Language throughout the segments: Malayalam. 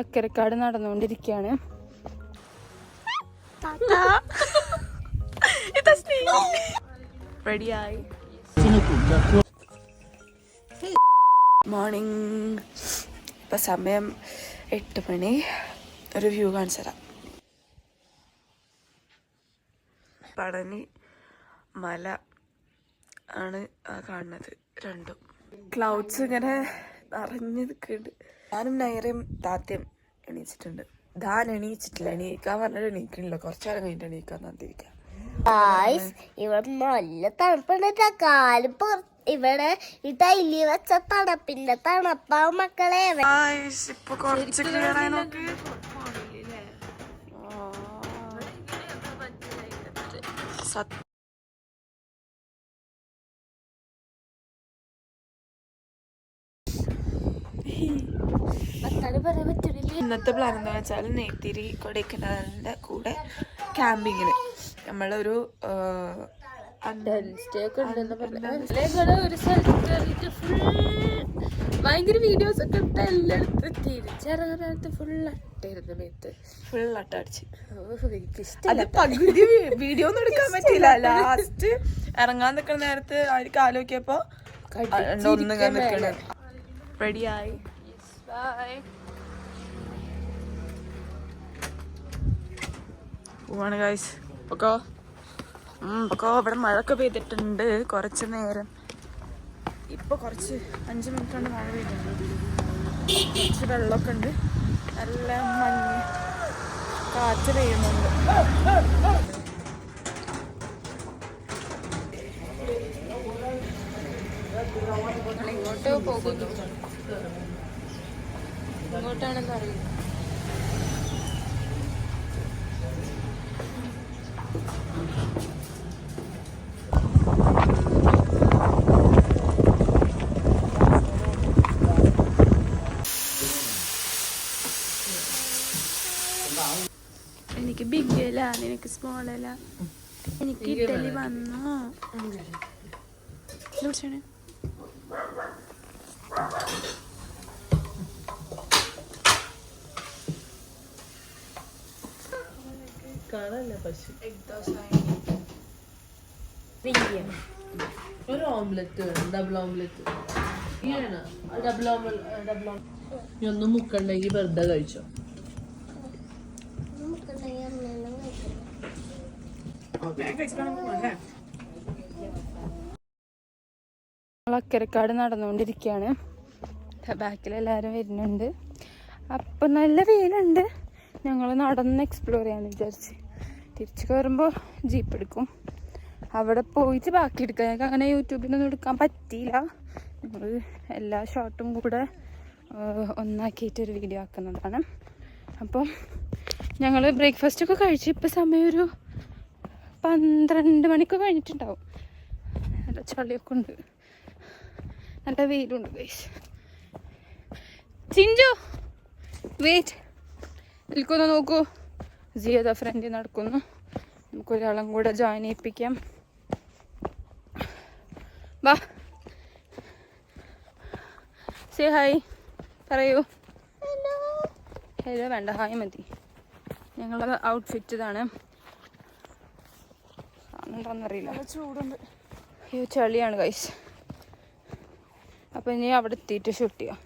അക്കരക്കാട് നടന്നുകൊണ്ടിരിക്കുകയാണ്. റെഡിയായി. മോർണിംഗ്. ഇപ്പം സമയം 8 മണി. ഒരു വ്യൂ കാണിച്ചു തരാം. പടനി മല ആണ് കാണുന്നത്. രണ്ടും ക്ലൗഡ്സ് ഇങ്ങനെ നിറഞ്ഞു നിൽക്കുന്നുണ്ട്. ഞാനും നൈറയും താത്തയും എണീച്ചിട്ടുണ്ട്. ധാൻ എണീച്ചിട്ടില്ല. എണീക്കാൻ പറഞ്ഞിട്ട് എണീക്കണില്ല. കുറച്ചേരം കഴിഞ്ഞിട്ട് എണീക്കാൻ തന്നിരിക്കാം. ഇവിടെ നല്ല തണുപ്പുണ്ട്. കാല് ഇവിടെ ഈ ടൈലി വെച്ച തണുപ്പിന്റെ തണുപ്പാ മക്കളെ. ഇപ്പൊ കുറച്ച് ക്ലിയറായി നോക്ക്. ഇന്നത്തെ പ്ലാൻ എന്താ വെച്ചാൽ നെയ്ത്തിരി കൊടൈക്കനാലിന്റെ കൂടെ ക്യാമ്പിങ്ങിന് നമ്മളൊരു സ്റ്റേ ഒക്കെ ഉണ്ടെന്ന് പറഞ്ഞു. ഒരു സ്ഥലത്ത് കയറിയിട്ട് ഫുൾ ഭയങ്കര വീഡിയോസ് ഒക്കെ ഇട്ട് എല്ലായിടത്തും തിരിച്ചിറങ്ങാനകത്ത് ഫുൾ അട്ടായിരുന്നു. മേത്ത് ഫുൾ അട്ടടിച്ച്. എനിക്കിഷ്ടം അത് പകുതി വീഡിയോ ഒന്നും എടുക്കാൻ പറ്റില്ല. ലാസ്റ്റ് ഇറങ്ങാൻ നിൽക്കുന്ന നേരത്ത് അവർക്ക് ആലോചിക്കപ്പോ ഒന്നും നിൽക്കണ. റെഡിയായി. പോവാണ് ഗൈസ്. ഒക്കെ ഇവിടെ മഴയൊക്കെ പെയ്തിട്ടുണ്ട് കുറച്ച് നേരം. ഇപ്പൊ കുറച്ച് 5 മിനിറ്റ് കൊണ്ട് മഴ പെയ്തിട്ടുണ്ട്. കുറച്ച് വെള്ളമൊക്കെ ഉണ്ട്. നല്ല മഞ്ഞ് കാറ്റ് പെയ്യുന്നുണ്ട്. ഇങ്ങോട്ട് പോകുന്നു. ഇങ്ങോട്ടാണെന്ന് അറിയില്ല. എനിക്ക് ബിഗ് അല്ല, നിനക്ക് സ്മോൾ അല്ല. എനിക്ക് ഇഡലി വന്നോ? ഒരു ഓംലെറ്റ്, ഡബിൾ ഓംലെറ്റ്. ഒന്നും മുക്കണ്ടെങ്കിൽ വെറുതെ കഴിച്ചോ. അക്കരക്കാട് നടന്നുകൊണ്ടിരിക്കുകയാണ്. ബാക്കിൽ എല്ലാവരും വരുന്നുണ്ട്. അപ്പം നല്ല വെയിലുണ്ട്. ഞങ്ങൾ നടന്ന് എക്സ്പ്ലോർ ചെയ്യാമെന്ന് വിചാരിച്ച്. തിരിച്ച് കയറുമ്പോൾ ജീപ്പ് എടുക്കും. അവിടെ പോയിട്ട് ബാക്കി എടുക്കാം. ഞങ്ങൾക്ക് അങ്ങനെ യൂട്യൂബിലൊന്നും എടുക്കാൻ പറ്റിയില്ല. ഞങ്ങൾ എല്ലാ ഷോട്ടും കൂടെ ഒന്നാക്കിയിട്ടൊരു വീഡിയോ ആക്കുന്നതാണ്. അപ്പം ഞങ്ങൾ ബ്രേക്ക്ഫാസ്റ്റൊക്കെ കഴിച്ച് ഇപ്പം സമയം ഒരു 12 മണിക്ക് കഴിഞ്ഞിട്ടുണ്ടാവും. നല്ല ചളിയൊക്കെ ഉണ്ട്. നല്ല വെയിലുണ്ട് ഗൈസ്. ചിഞ്ചു വെയിറ്റ്, നിൽക്കുന്നു നോക്കൂ. ജിയത ഫ്രണ്ടിൽ നടക്കുന്നു. നമുക്കൊരാളും കൂടെ ജോയിൻ ചെയ്യിപ്പിക്കാം. വാ, സേ ഹായ് പറയൂ. ഹലോ വേണ്ട, ഹായ് മതി. ഞങ്ങളുടെ ഔട്ട്ഫിറ്റ് ഇതാണ്. കാണുന്നുണ്ടോന്നറിയില്ല, ചൂടുണ്ട്. അയ്യോ ചളിയാണ് ഗൈസ്. അപ്പം ഇനി അവിടെ എത്തിയിട്ട് ഷൂട്ട് ചെയ്യാം.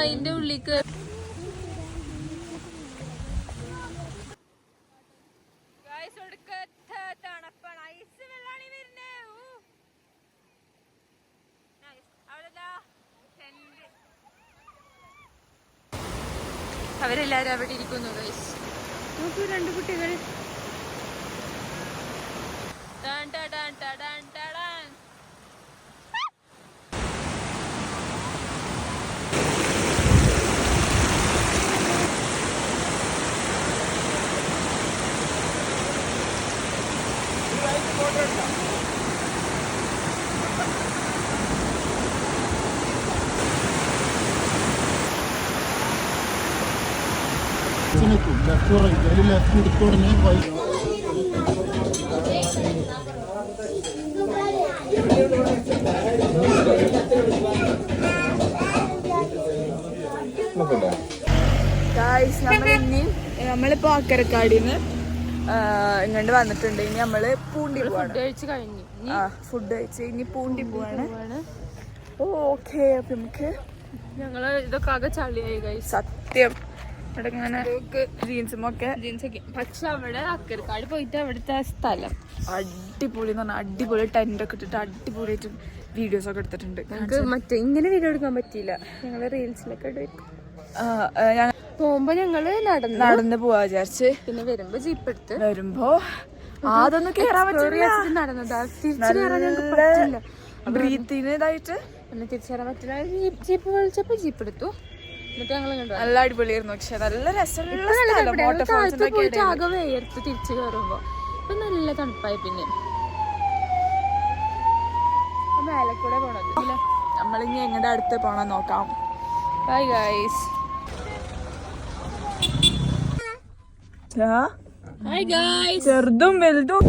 അതിന്റെ ഉള്ളിക്ക് അവരെല്ലാരും അവിടെ ഇരിക്കുന്നു ഗൈസ്. നോക്കൂ, 2 കുട്ടികൾ. നമ്മളിപ്പോ അക്കരക്കാടിന്ന് ഇങ്ങോട്ട് വന്നിട്ടുണ്ട്. ഇനി നമ്മള് പൂണ്ടി പോവാണ്. കഴിച്ച് കഴിഞ്ഞു. ഫുഡ് കഴിച്ച് ഇനി പൂണ്ടി പോവാണ്. ഓക്കെ, അപ്പൊ നമുക്ക് ഞങ്ങള് ഇതൊക്കെ ആകെ ചളിയായി കഴിച്ചു. സത്യം ഇവിടെ ഇങ്ങനെ ജീൻസുമൊക്കെ പക്ഷെ അവിടെ അക്കരക്കാട് പോയിട്ട് അവിടുത്തെ സ്ഥലം അടിപൊളി എന്ന് പറഞ്ഞാൽ അടിപൊളി ടെന്റ് ഒക്കെ ഇട്ടിട്ട് അടിപൊളിയായിട്ട് വീഡിയോസ് ഒക്കെ എടുത്തിട്ടുണ്ട്. ഞങ്ങൾക്ക് മറ്റേ ഇങ്ങനെ വീഡിയോ എടുക്കാൻ പറ്റിയില്ല. ഞങ്ങള് റീൽസിലൊക്കെ പോകുമ്പോ ഞങ്ങള് നടന്ന് പോവാ വിചാരിച്ച്. പിന്നെ വരുമ്പോ ജീപ്പ് എടുത്ത് വരുമ്പോ അതൊന്നും കേറാൻ പറ്റില്ല. നടന്നതാ. തിരിച്ചു കയറാൻ ഞങ്ങൾക്ക് പറ്റില്ല. ബ്രീത്തിന് ഇതായിട്ട് പിന്നെ തിരിച്ചു കയറാൻ പറ്റില്ല. ജീപ്പ് വിളിച്ചപ്പോ ജീപ്പ് എടുത്തു. എന്നിട്ട് ഞങ്ങൾ നല്ല അടിപൊളിയായിരുന്നു. പക്ഷെ നല്ല രസമുള്ള പോയിട്ട് ആകെ വേർത്ത് തിരിച്ചു കയറുമ്പോ ഇപ്പൊ നല്ല തണുപ്പായി. പിന്നെ മേലെ കൂടെ പോണത്. നമ്മളിനി എങ്ങനെ അടുത്ത് പോണം നോക്കാം. Bye guys. Hi guys. ചെറുതും വലുതും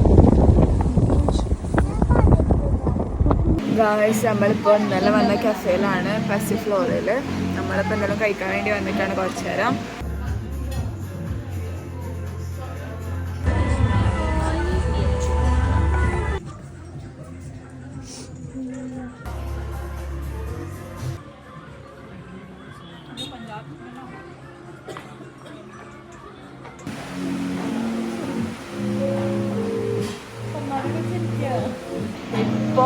ഗായ്സ്. നമ്മളിപ്പോ ഇന്നലെ വന്ന കഫേയിലാണ്, പസിഫ്ലോറയില്. നമ്മളിപ്പോ എന്തെങ്കിലും കഴിക്കാൻ വേണ്ടി വന്നിട്ടാണ് കുറച്ചു നേരം. ഇപ്പോ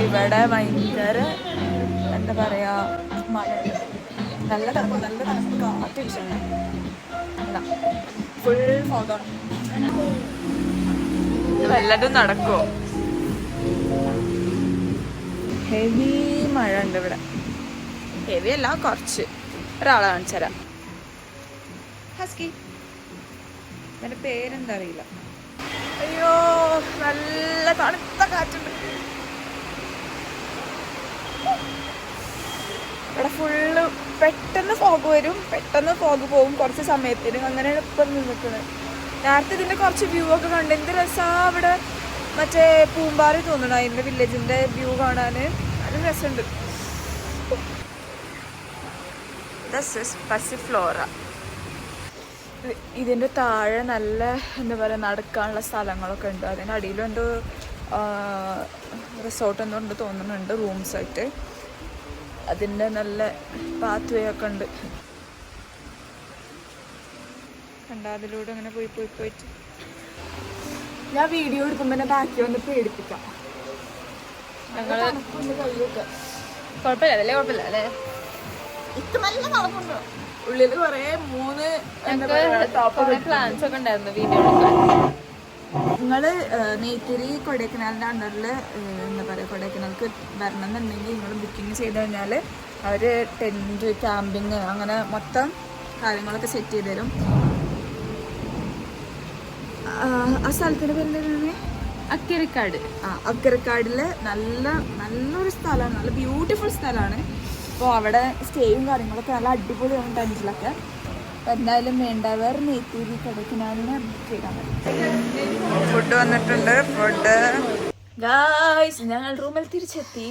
ഇവിടെ ഭയങ്കര എന്താ പറയാ മഴ, നല്ല തണുപ്പ് കാറ്റ് വീശാണ്. ഫുൾ ഫോഗാണ്. വല്ലതും നടക്കുമോ? ഹെവി മഴ ഉണ്ട് ഇവിടെ. ഹെവി അല്ല, കുറച്ച്. ഒരാളെ കാണിച്ചുതരാം. ഹസ്കി, എൻ്റെ പേരെന്താ അറിയില്ല. അയ്യോ, നല്ല തണുത്ത കാറ്റുണ്ട് ഇവിടെ. ഫുള്ള് പെട്ടെന്ന് ഫോഗ് വരും, പെട്ടെന്ന് ഫോഗ് പോവും കുറച്ച് സമയത്തിന്. അങ്ങനെയാണ് ഇപ്പം നിൽക്കുന്നത്. നേരത്തെ ഇതിൻ്റെ കുറച്ച് വ്യൂ ഒക്കെ കണ്ട് എന്ത് രസമാണ് അവിടെ. മറ്റേ പൂമ്പാറി തോന്നണം അതിൻ്റെ വില്ലേജിൻ്റെ വ്യൂ കാണാൻ. നല്ല രസമുണ്ട്. This is passiflora. ഇതിൻ്റെ താഴെ നല്ല എന്താ പറയുക നടക്കാനുള്ള സ്ഥലങ്ങളൊക്കെ ഉണ്ട്. അതിൻ്റെ അടിയിലും എന്തോ റിസോർട്ട് എന്തോ ഉണ്ട് തോന്നുന്നുണ്ട്, റൂംസായിട്ട്. അതിൻ്റെ നല്ല പാത്ത് വേ ഒക്കെ ഉണ്ട്. കണ്ട അതിലൂടെ അങ്ങനെ പോയിട്ട് ഞാൻ വീഡിയോ എടുക്കുമ്പോൾ തന്നെ ബാക്കി വന്ന് പേടിപ്പിക്കാം. ഞങ്ങള് കുഴപ്പമില്ല, അതല്ലേ കുഴപ്പമില്ല അല്ലേ. ഇത്ര നല്ല തണുപ്പുണ്ടോ ഉള്ളിൽ. കുറെ 3 പ്ലാൻസ് ഒക്കെ ഉണ്ടായിരുന്നു വീഡിയോ എടുക്കാൻ. നിങ്ങള് നെയ്ത്തിരി കൊടൈക്കനാലിൻ്റെ അണ്ടറിൽ എന്താ പറയുക കൊടൈക്കനാലിക്ക് വരണം എന്നുണ്ടെങ്കിൽ നിങ്ങൾ ബുക്കിംഗ് ചെയ്ത് കഴിഞ്ഞാൽ അവർ ടെൻറ്റ്, ക്യാമ്പിങ് അങ്ങനെ മൊത്തം കാര്യങ്ങളൊക്കെ സെറ്റ് ചെയ്ത് തരും. ആ സ്ഥലത്തിൻ്റെ പേര് അക്കരക്കാട്. അക്കരക്കാടില് നല്ലൊരു സ്ഥലമാണ്, നല്ല ബ്യൂട്ടിഫുൾ സ്ഥലമാണ്. അപ്പോൾ അവിടെ സ്റ്റേയും കാര്യങ്ങളൊക്കെ നല്ല അടിപൊളിയാണ് ടെൻറ്റിലൊക്കെ. അപ്പം എന്തായാലും വേണ്ടവർ നെയ്ത്തിരി കൊടൈക്കനാലിനെ ബുക്ക് ചെയ്താൽ മതി. ഫുഡ് വന്നിട്ടുണ്ട്. ഫുഡ് ഗായ്സ്, ഞങ്ങൾ റൂമിൽ തിരിച്ചെത്തി.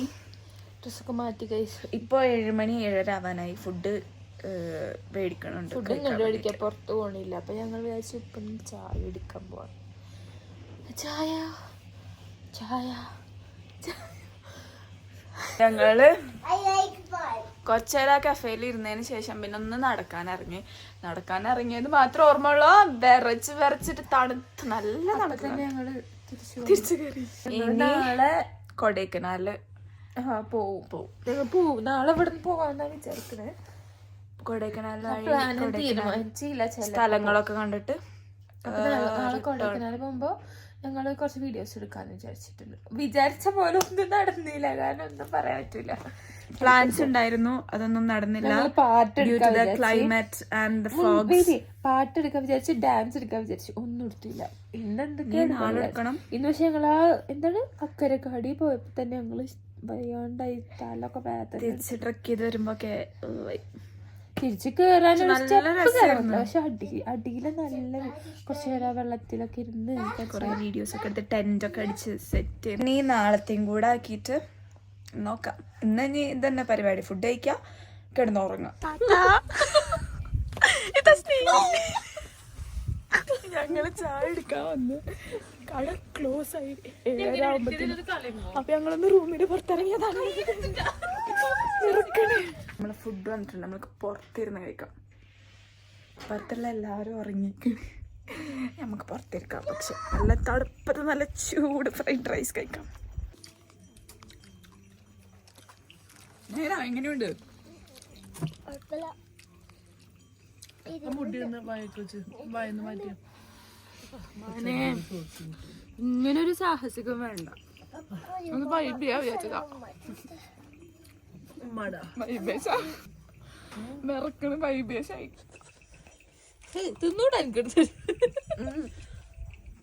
ഡ്രസ്സൊക്കെ മാറ്റി ഗൈസ്. ഇപ്പോൾ 7 മണി 7:30 ആവാനായി. ഫുഡ് മേടിക്കണുണ്ട്. ഫുഡ് മേടിക്കാൻ പുറത്ത് പോകണില്ല. അപ്പം ഞങ്ങൾ വിചാരിച്ചു ഇപ്പം ചായ എടുക്കാൻ പോവാം. ചായ ഞങ്ങള് കുറച്ചേരം കഫേയിൽ ഇരുന്നതിന് ശേഷം പിന്നെ ഒന്ന് നടക്കാൻ ഇറങ്ങിയത് മാത്രം ഓർമ്മയുള്ളൂ. വിറച്ചിട്ട് തണുത്ത് നല്ല തണുത്ത് ഞങ്ങള് തിരിച്ചു കയറി. നാളെ കൊടൈക്കനാല് പോവും. നാളെ ഇവിടെ നിന്ന് പോകാന്നാ വിചാരിക്കണേ. കൊടൈക്കനാലിൽ തീരുമാനിച്ചില്ല. സ്ഥലങ്ങളൊക്കെ കണ്ടിട്ട് നാളെ കൊടൈക്കനാല് പോകുമ്പോ ഞങ്ങള് കുറച്ച് വീഡിയോസ് എടുക്കാന്ന് വിചാരിച്ചിട്ടുണ്ട്. വിചാരിച്ച പോലെ ഒന്നും നടന്നില്ല, കാരണം ഒന്നും പറയാൻ പറ്റൂല. പ്ലാൻസ് ഉണ്ടായിരുന്നു, അതൊന്നും നടന്നില്ല. പാട്ടെടുക്കാൻ വിചാരിച്ചു, ഡാൻസ് എടുക്കാൻ വിചാരിച്ചു, ഒന്നും എടുത്തില്ല. ഇന്നെന്തൊക്കെയാണ് ഇന്ന്. പക്ഷെ ഞങ്ങൾ എന്താണ് അക്കരക്കാടി പോയപ്പോ തന്നെ ഞങ്ങള് വയ്യാണ്ടായി, തലൊക്കെ തിരിച്ച് ട്രക്ക് ചെയ്ത് വരുമ്പോ തിരിച്ച് കേറാനുള്ള സ്റ്റെപ്പ് കയറില്ല, പക്ഷെ അടിയില് നല്ല കുറച്ച് നേരം വെള്ളത്തിലൊക്കെ ഇരുന്ന് കുറെ വീഡിയോസ് ഒക്കെ എടുത്ത് ടെന്റ് ഒക്കെ അടിച്ച് സെറ്റ്. ഇനി നാളത്തെയും കൂടെ ആക്കിയിട്ട് നോക്കാം. ഇന്ന് ഇനി ഇതന്നെ പരിപാടി, ഫുഡ് കഴിക്കാം, കിടന്നുറങ്ങാം. ഞങ്ങള് ചായ എടുക്കാൻ വന്ന് കട ക്ലോസ് ആയി 7:30 അപ്പൊ ഞങ്ങളൊന്ന് റൂമിന് പുറത്തിറങ്ങിയതാണ്. നമ്മള് ഫുഡ് വന്നിട്ടുണ്ട്, നമ്മൾക്ക് പുറത്തിരുന്ന് കഴിക്കാം. പുറത്തുള്ള എല്ലാവരും ഉറങ്ങിക്കണ്, നമുക്ക് പുറത്തിരിക്കാം. പക്ഷെ നല്ല തണുപ്പത്ത് നല്ല ചൂട് ഫ്രൈഡ് റൈസ് കഴിക്കാം. എങ്ങനെയുണ്ട്? ഇങ്ങനൊരു സാഹസികം വേണ്ട, ഒന്ന് വൈബ് ചെയ്യാ വിചാരിച്ചതാ. വിറക്കണ് വൈബേശായി. തിന്നൂടാ എനിക്കെടുത്ത്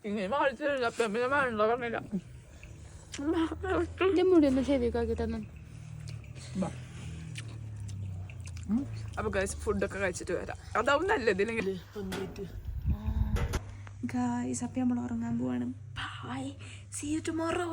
ഇങ്ങനെ മാറിച്ചില്ല, പിന്നെ വേണ്ട പറഞ്ഞില്ല. എന്റെ മുടി ഒന്ന് ചെവിയൊക്കെ തന്നെ. അപ്പൊ ഗൈസ് ഫുഡൊക്കെ കഴിച്ചിട്ട് വരാം, അതാവും നല്ലത്. ഗൈസ് അപ്പൊ നമ്മൾ ഉറങ്ങാൻ പോവാണ്. Bye, see you tomorrow.